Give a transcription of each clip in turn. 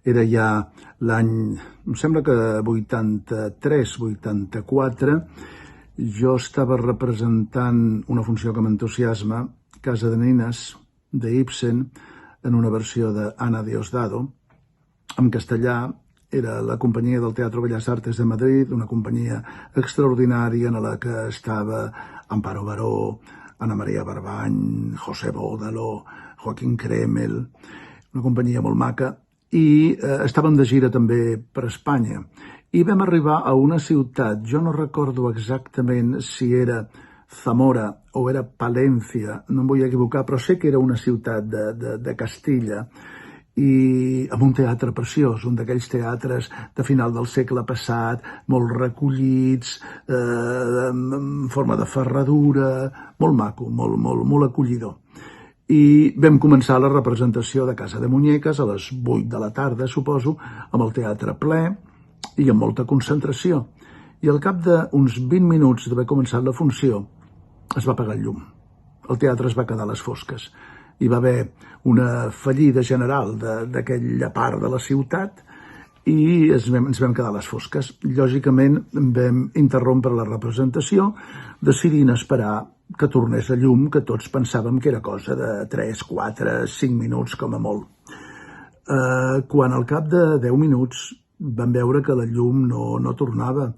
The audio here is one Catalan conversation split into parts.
era ja l'any, em sembla que 83-84, jo estava representant una funció que m'entusiasma, Casa de Nines, d'Ibsen, en una versió d'Ana Diosdado. En castellà era la companyia del Teatro Bellas Artes de Madrid, una companyia extraordinària en la que estava Amparo Baró, Ana Maria Barbany, José Bódalo, Joaquín Kremel, una companyia molt maca, i estàvem de gira també per Espanya. I vam arribar a una ciutat, jo no recordo exactament si era Zamora o era Palència, no em vull equivocar, però sé que era una ciutat de Castilla, i amb un teatre preciós, un d'aquells teatres de final del segle passat, molt recollits, en forma de ferradura, molt maco, molt acollidor. I vam començar la representació de Casa de Muñeques a les 8 de la tarda, suposo, amb el teatre ple i amb molta concentració. I al cap d'uns 20 minuts d'haver començat la funció es va apagar el llum. El teatre es va quedar a les fosques. Hi va haver una fallida general d'aquella part de la ciutat i ens vam quedar a les fosques. Lògicament vam interrompre la representació decidint esperar que tornés a llum, que tots pensàvem que era cosa de 3, 4, 5 minuts com a molt. Quan al cap de 10 minuts vam veure que la llum no tornava,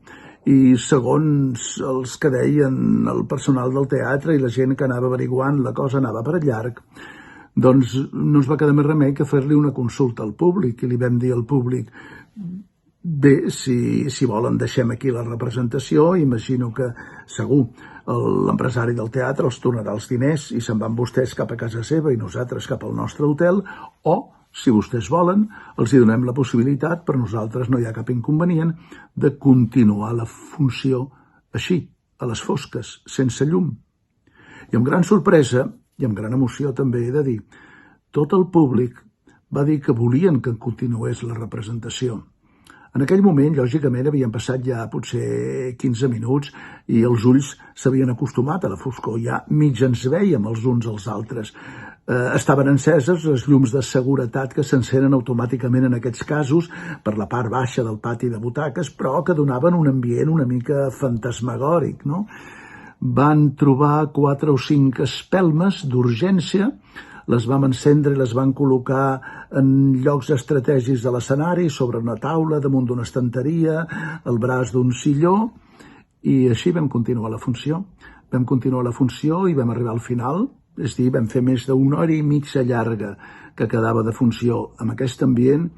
i segons els que deien el personal del teatre i la gent que anava averiguant, la cosa anava per llarg, doncs no ens va quedar més remei que fer-li una consulta al públic, i li vam dir al públic: bé, si volen deixem aquí la representació, imagino que segur l'empresari del teatre els tornarà els diners i se'n van vostès cap a casa seva i nosaltres cap al nostre hotel, o, si vostès volen, els hi donem la possibilitat, per nosaltres no hi ha cap inconvenient, de continuar la funció així, a les fosques, sense llum. I amb gran sorpresa, i amb gran emoció també he de dir, tot el públic va dir que volien que continués la representació. En aquell moment, lògicament, havien passat ja potser 15 minuts i els ulls s'havien acostumat a la foscor, ja mig ens vèiem els uns als altres. Estaven enceses les llums de seguretat que s'encenen automàticament en aquests casos per la part baixa del pati de butaques, però que donaven un ambient una mica fantasmagòric, no? Van trobar 4 o 5 espelmes d'urgència, les vam encendre i les van col·locar en llocs estratègics de l'escenari, sobre una taula, damunt d'una estanteria, al braç d'un silló, i així vam continuar la funció. Vam continuar la funció i vam arribar al final, és a dir, vam fer més d'una hora i mitja llarga que quedava de funció amb aquest ambient,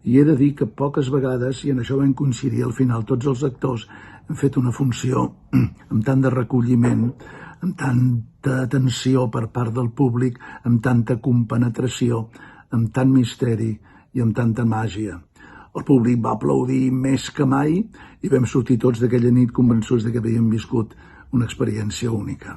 i he de dir que poques vegades, i en això vam coincidir al final tots els actors, hem fet una funció amb tant de recolliment, amb tanta atenció per part del públic, amb tanta compenetració, amb tant misteri i amb tanta màgia. El públic va aplaudir més que mai i vam sortir tots d'aquella nit convençuts que havíem viscut una experiència única.